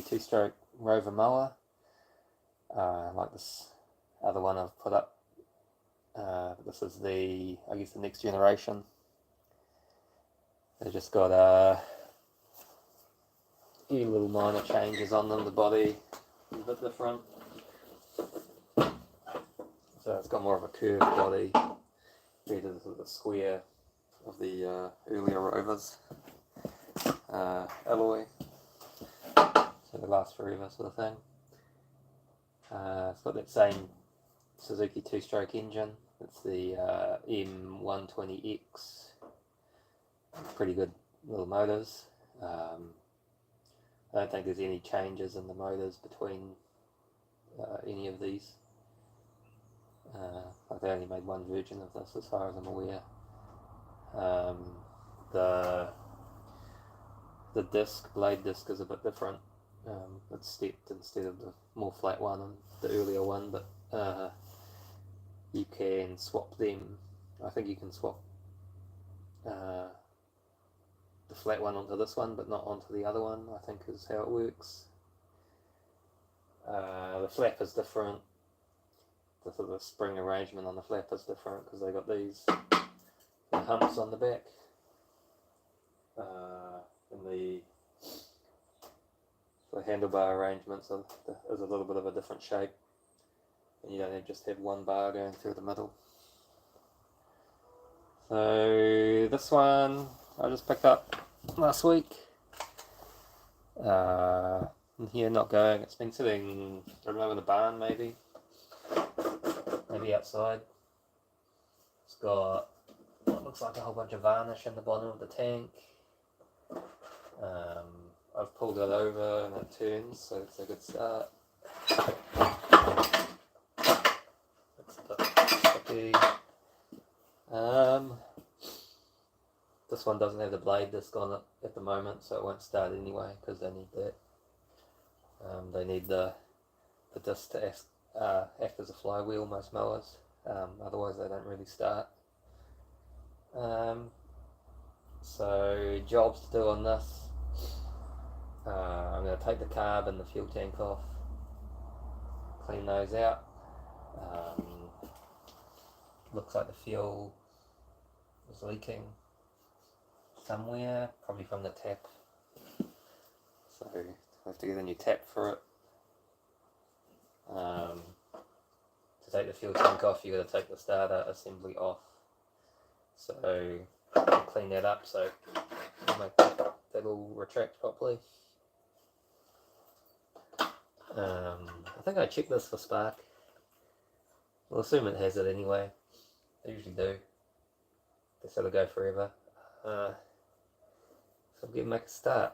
two-stroke rover mower. Like this other one I've put up. This is the, I guess, the next generation. They just got a few little minor changes on them. The body is a bit different. So it's got more of a curved body, compared to the square of the earlier rovers. Alloy, so they last forever, sort of thing. It's got that same Suzuki two-stroke engine. It's the m120x. Pretty good little motors. I don't think there's any changes in the motors between any of these. Like they only made one version of this as far as I'm aware. The blade disc is a bit different. It's stepped instead of the more flat one and the earlier one, but you can swap them. I think you can swap the flat one onto this one, but not onto the other one, I think is how it works. The flap is different. The sort of spring arrangement on the flap is different because they got these humps on the back. And the handlebar arrangements is a little bit of a different shape, and you don't just have one bar going through the middle. So this one I just picked up last week. Here, not going. It's been sitting, I don't know, in the barn maybe outside. It's got what looks like a whole bunch of varnish in the bottom of the tank. I've pulled it over and it turns, so it's a good start. It's a bit sticky. This one doesn't have the blade disc on it at the moment, so it won't start anyway because they need that. They need the disc to act as a flywheel, most mowers. Otherwise they don't really start. So jobs to do on this. I'm going to take the carb and the fuel tank off, clean those out. Looks like the fuel is leaking somewhere, probably from the tap. So I have to get a new tap for it. To take the fuel tank off, you've got to take the starter assembly off. So I'll clean that up so that'll retract properly. I think I checked this for spark. We'll assume it has it anyway. They usually do. They sort of go forever. So we'll get make a start.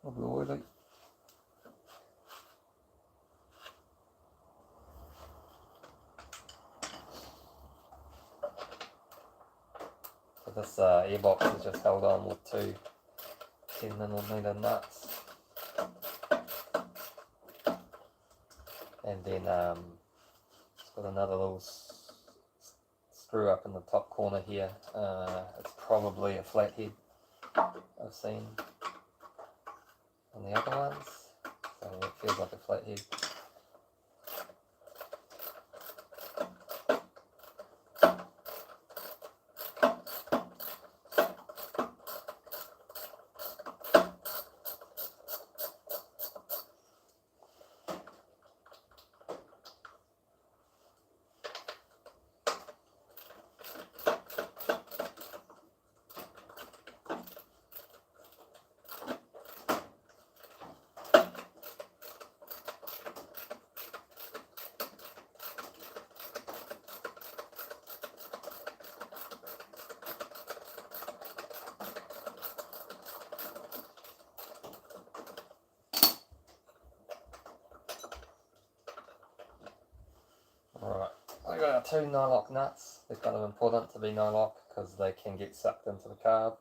Probably oily. So this airbox is just held on with two 10mm nuts, and then it's got another little screw up in the top corner here. It's probably a flathead I've seen on the other ones, so it feels like a flathead. Alright, I got our two nylock nuts. They're kind of important to be nylock because they can get sucked into the carb.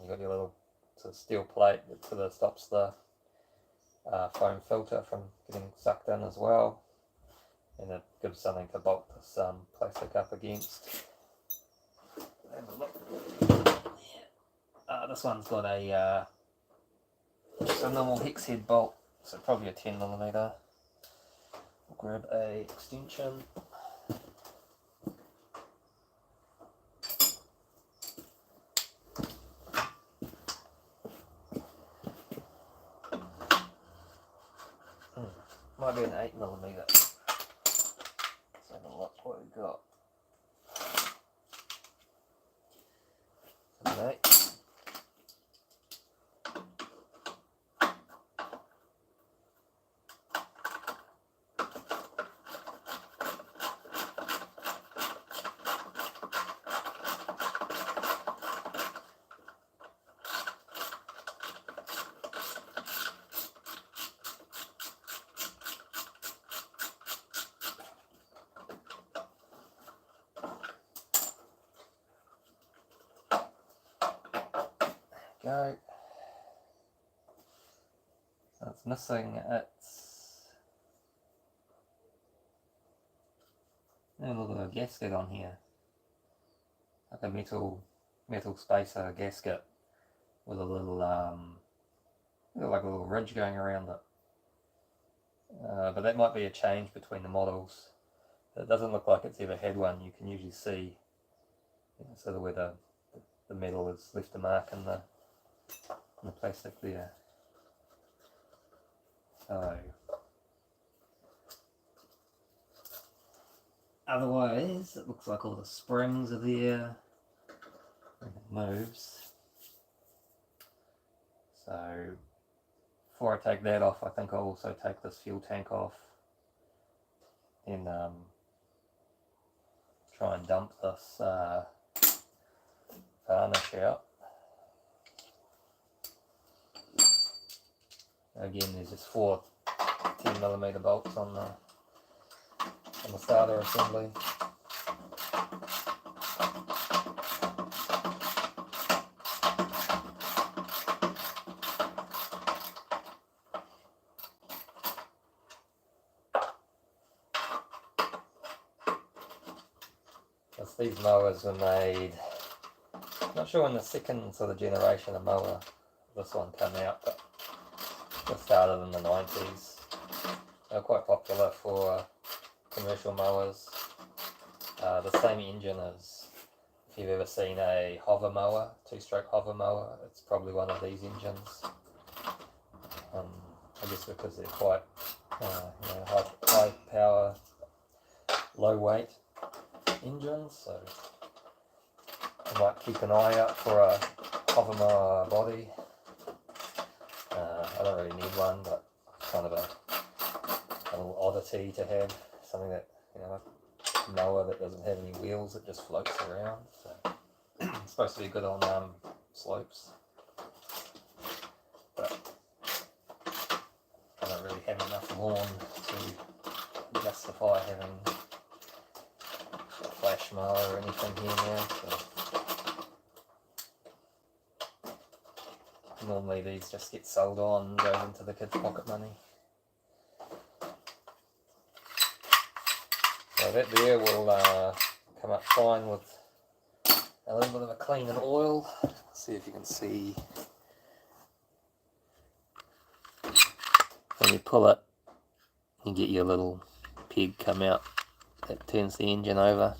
You've got your little sort of steel plate that sort of stops the foam filter from getting sucked in as well, and it gives something to bolt this plastic up against. Have a look. This one's got a normal hex head bolt, so probably a 10mm. I'll grab a extension. Might be an 8mm. Let's have a look what we've got. An 8. Go. So it's missing its little gasket on here, like a metal spacer gasket with a little like a little ridge going around it. But that might be a change between the models. It doesn't look like it's ever had one. You can usually see, sort of where the metal has left a mark in the plastic there. So otherwise it looks like all the springs are there and it moves. So before I take that off, I think I'll also take this fuel tank off and try and dump this varnish out. Again, there's just 4 10mm bolts on the starter assembly. These mowers were made, not sure when the second sort of generation of mower this one came out, but it started in the 90s. They were quite popular for commercial mowers. The same engine as, if you've ever seen a hover mower, 2-stroke hover mower, it's probably one of these engines. I guess because they're quite high power, low weight engines, so I might keep an eye out for a hover mower body. I don't really need one, but kind of a little oddity to have, something that, a mower that doesn't have any wheels, it just floats around. So it's supposed to be good on slopes, but I don't really have enough lawn to justify having a flash mower or anything here now. So normally these just get sold on and goes into the kids' pocket money. So that there will come up fine with a little bit of a clean and oil. See if you can see. When you pull it, you get your little peg come out that turns the engine over.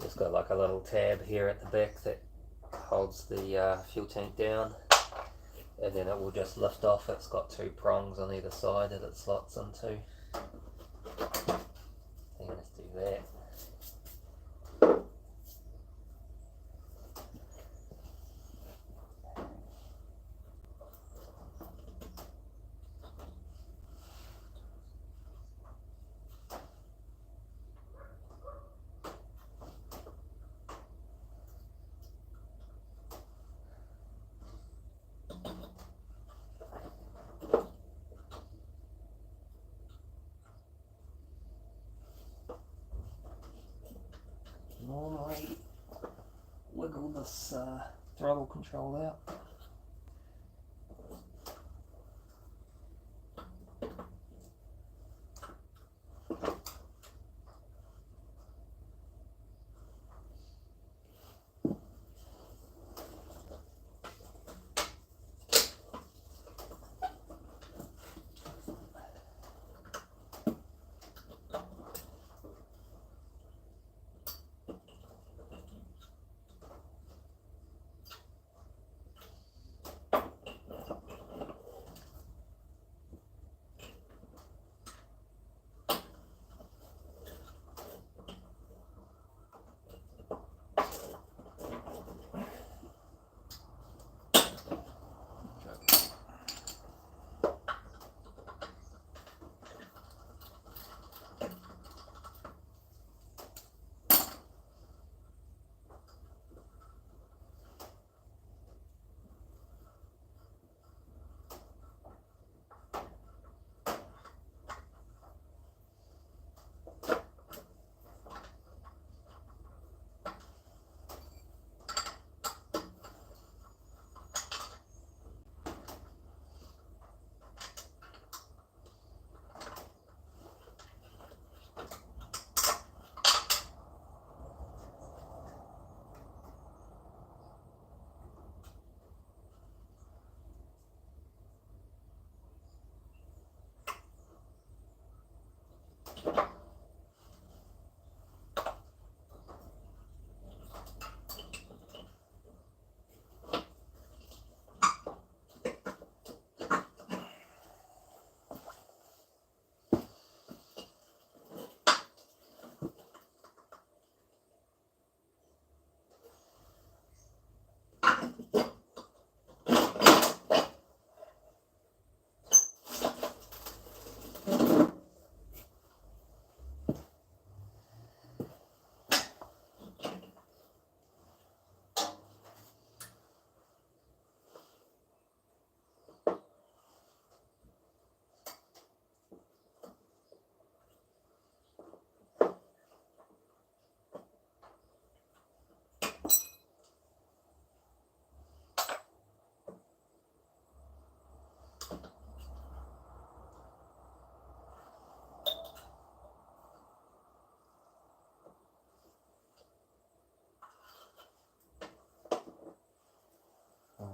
Just got like a little tab here at the back that holds the fuel tank down, and then it will just lift off. It's got 2 prongs on either side that it slots into. I'm going to do that. normally wiggle this throttle control out.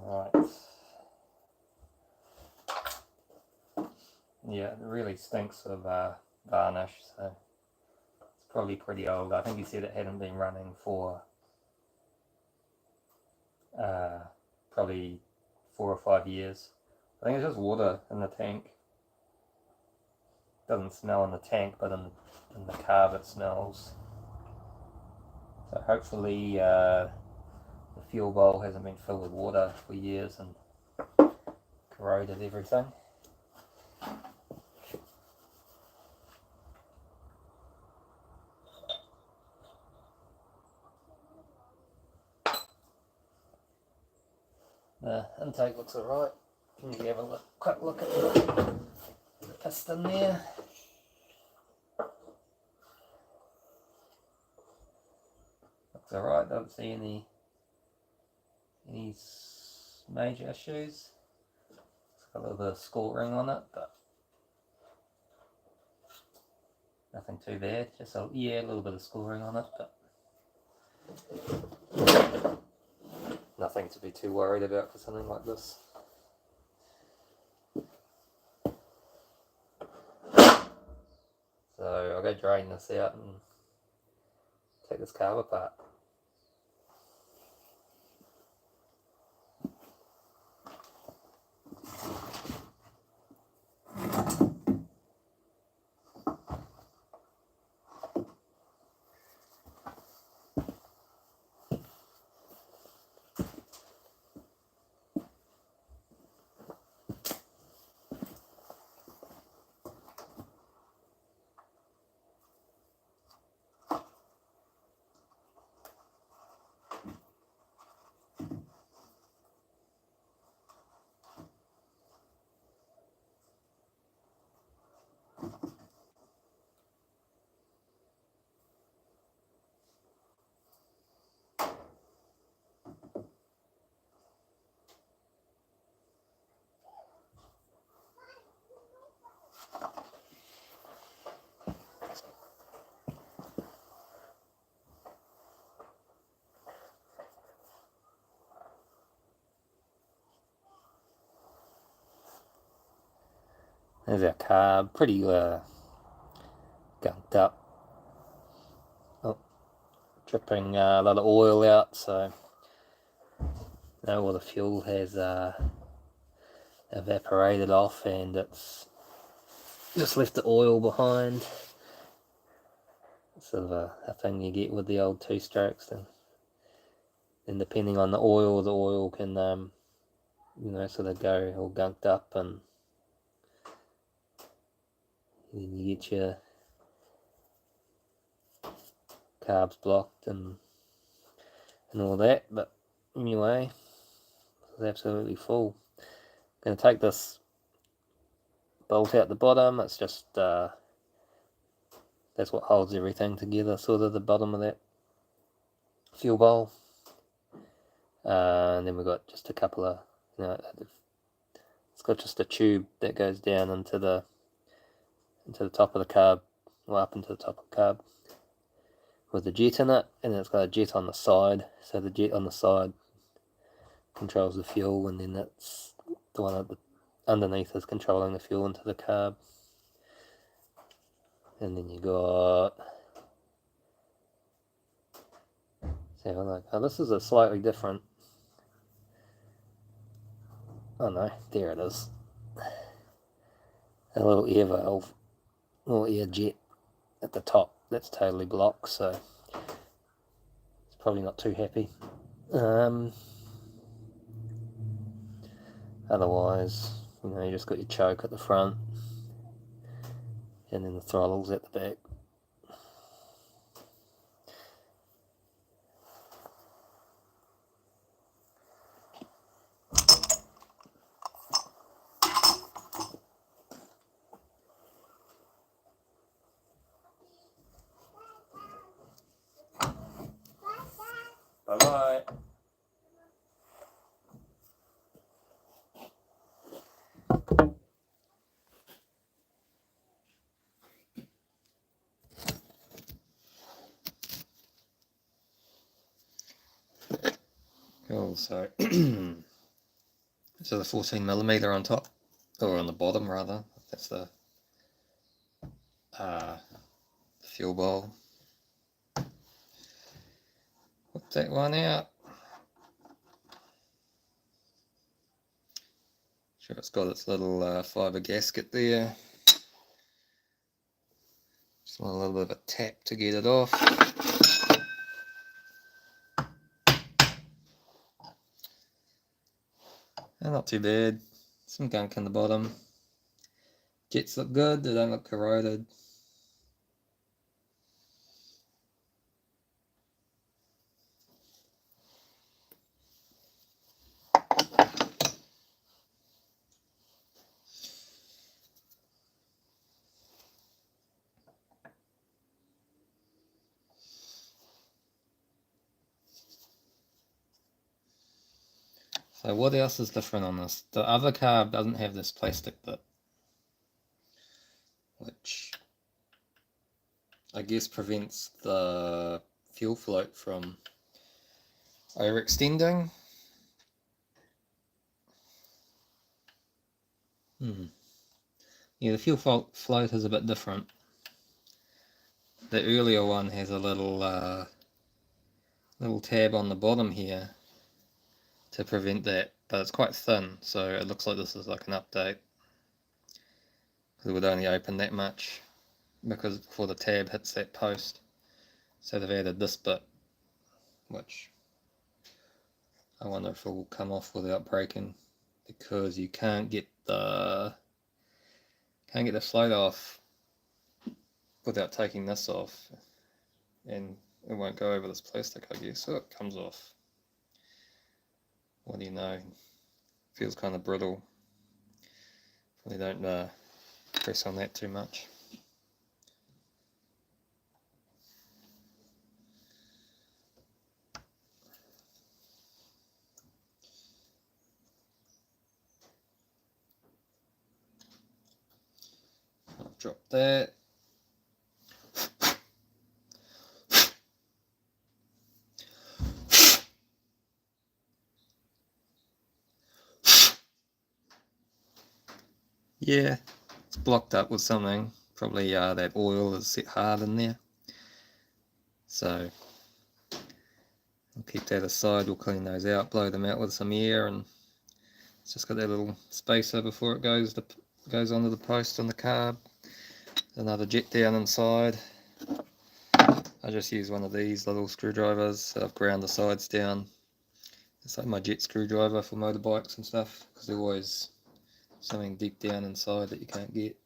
Alright. Yeah, it really stinks of varnish, so it's probably pretty old. I think he said it hadn't been running for probably 4 or 5 years. I think it's just water in the tank. Doesn't smell in the tank, but in the carb it smells. So hopefully the fuel bowl hasn't been filled with water for years and corroded everything. The intake looks alright. Can you have a quick look at the piston there? Looks alright, don't see any major issues. It's got a little bit of scoring on it, but nothing too bad. Just a little bit of scoring on it, but nothing to be too worried about for something like this. So I'll go drain this out and take this carb apart. There's our carb, pretty gunked up. Oh, dripping a lot of oil out, so now all the fuel has evaporated off, and it's just left the oil behind. Sort of a thing you get with the old two-strokes, and depending on the oil can sort of go all gunked up, and then you get your carbs blocked and all that. But anyway, it's absolutely full. I'm going to take this bolt out the bottom. It's just that's what holds everything together, sort of the bottom of that fuel bowl. And then we've got just a couple of, it's got just a tube that goes down into the top of the carb, or up into the top of the carb, with the jet in it, and then it's got a jet on the side. So the jet on the side controls the fuel, and then that's the one underneath is controlling the fuel into the carb. And then you got, this is a slightly different, oh no, there it is, a little air valve, little air jet at the top, that's totally blocked, so it's probably not too happy. Otherwise, you just got your choke at the front, and then the throttle's at the back. Bye-bye. Cool, so so the 14mm on top, or on the bottom rather, that's the fuel bowl. Put that one out. Sure, it's got its little fibre gasket there. Just want a little bit of a tap to get it off. Not too bad. Some gunk in the bottom. Jets look good, they don't look corroded. So what else is different on this? The other carb doesn't have this plastic bit, which I guess prevents the fuel float from overextending. Yeah, the fuel float is a bit different. The earlier one has a little tab on the bottom here to prevent that, but it's quite thin, so it looks like this is like an update, because it would only open that much because before the tab hits that post. So they've added this bit, which I wonder if it will come off without breaking, because you can't get the float off without taking this off, and it won't go over this plastic, I guess, so it comes off. What do you know? Feels kind of brittle. Probably don't press on that too much. I'll drop that. Yeah, It's blocked up with something, probably that oil is set hard in there. So we'll keep that aside, we'll clean those out, blow them out with some air, and it's just got that little spacer before it goes onto the post on the carb. Another jet down inside. I just use one of these little screwdrivers, so I've ground the sides down. It's like my jet screwdriver for motorbikes and stuff, because there's always something deep down inside that you can't get.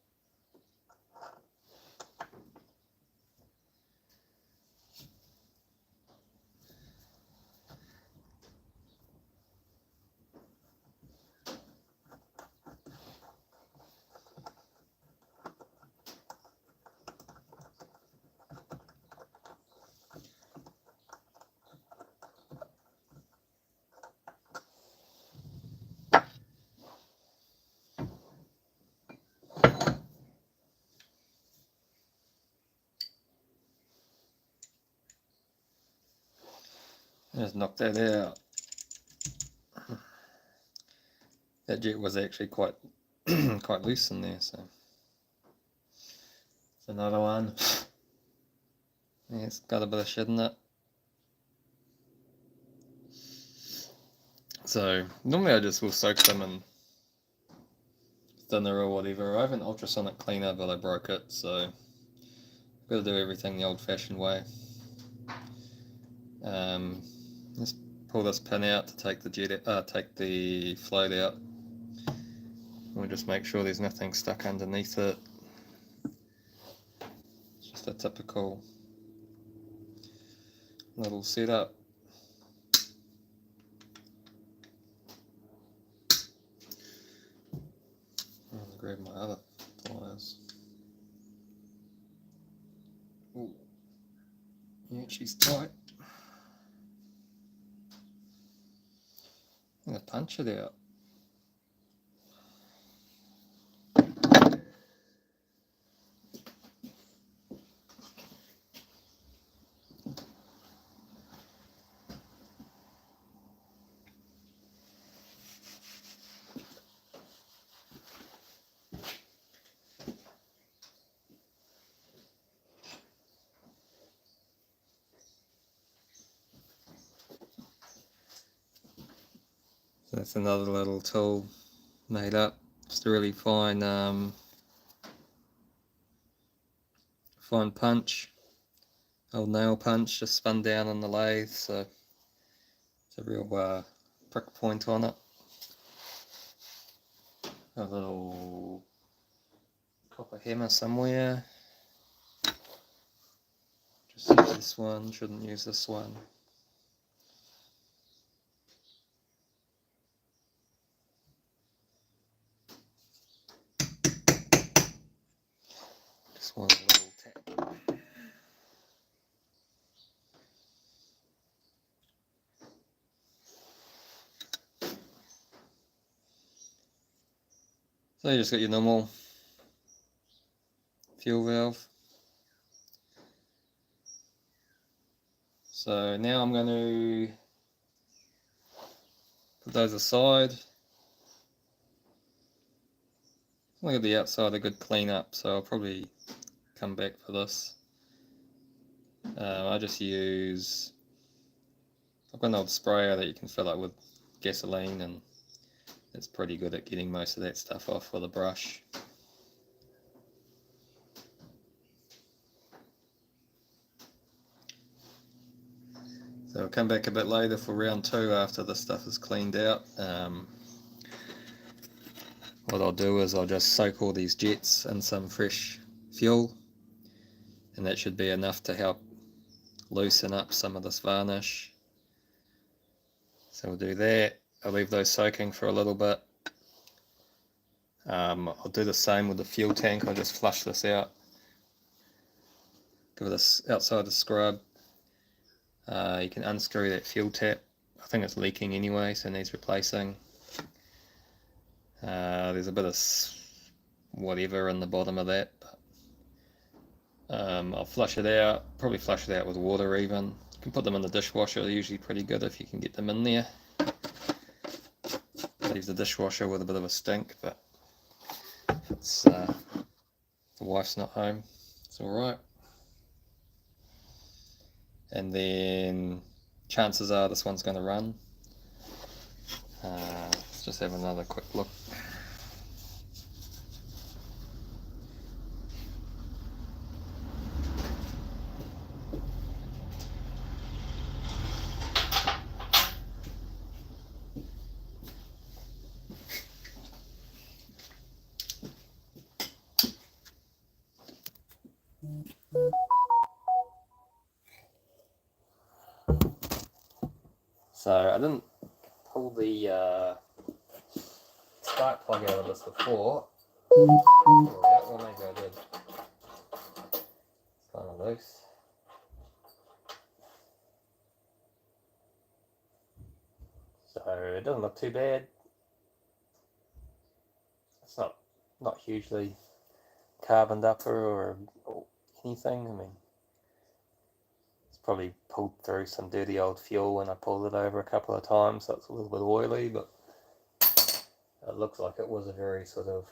Just knock that out. That jet was actually quite quite loose in there, so it's another one. Yeah, it's got a bit of shit in it. So normally I just will soak them in thinner or whatever. I have an ultrasonic cleaner, but I broke it, so I've got to do everything the old-fashioned way. Just pull this pin out to take the float out. We'll just make sure there's nothing stuck underneath it. It's just a typical little setup. I'll grab my other pliers. Ooh. Yeah, she's tight. I'm going to punch it out. So that's another little tool made up, just a really fine fine punch, old nail punch, just spun down on the lathe, so it's a real prick point on it. A little copper hammer somewhere. Just use this one, shouldn't use this one. Just one little tap. So you just got your normal fuel valve. So now I'm going to put those aside. Look at the outside, a good clean up, so I'll probably come back for this. I just use, I've got an old sprayer that you can fill up with gasoline, and it's pretty good at getting most of that stuff off with a brush. So I'll come back a bit later for round 2 after this stuff is cleaned out. What I'll do is I'll just soak all these jets in some fresh fuel, and that should be enough to help loosen up some of this varnish. So we'll do that. I'll leave those soaking for a little bit. I'll do the same with the fuel tank. I'll just flush this out, give this outside a scrub. You can unscrew that fuel tap. I think it's leaking anyway, so it needs replacing. There's a bit of whatever in the bottom of that, but I'll flush it out, probably flush it out with water even. You can put them in the dishwasher, they're usually pretty good if you can get them in there. Leaves the dishwasher with a bit of a stink, but it's The wife's not home. It's alright. And then chances are this one's going to run. Let's just have another quick look. So I didn't pull the spark plug out of this before. Oh, yeah, well maybe I did. It's kind of loose. So it doesn't look too bad. It's not hugely carboned up or anything. I mean, it's probably pulled through some dirty old fuel when I pulled it over a couple of times, so it's a little bit oily, but it looks like it was a very sort of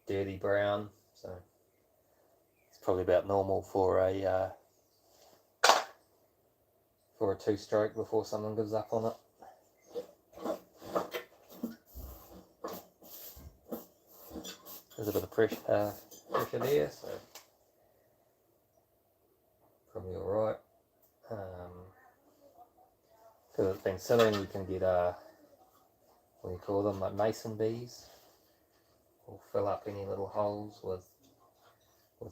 dirty brown, so it's probably about normal for a two-stroke before someone gives up on it. There's a bit of pressure there, so probably alright. Because it's been sitting, you can get what do you call them, like mason bees, or fill up any little holes with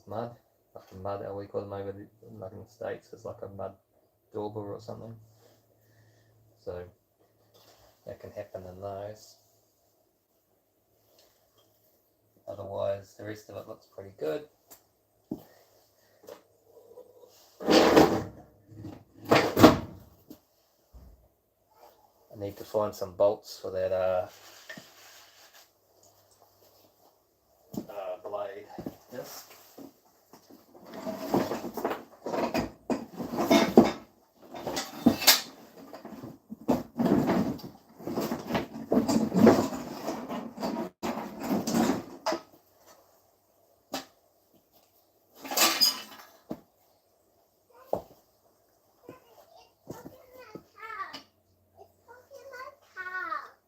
mud, like a mud, we call them over like in the States, it's like a mud dauber or something. So that can happen in those. Otherwise, the rest of it looks pretty good. I need to find some bolts for that blade disc.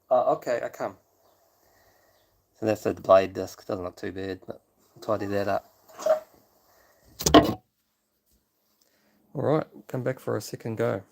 Oh, okay, I come. So that's the blade disc. Doesn't look too bad, but I'll tidy that up. Alright, come back for a second go.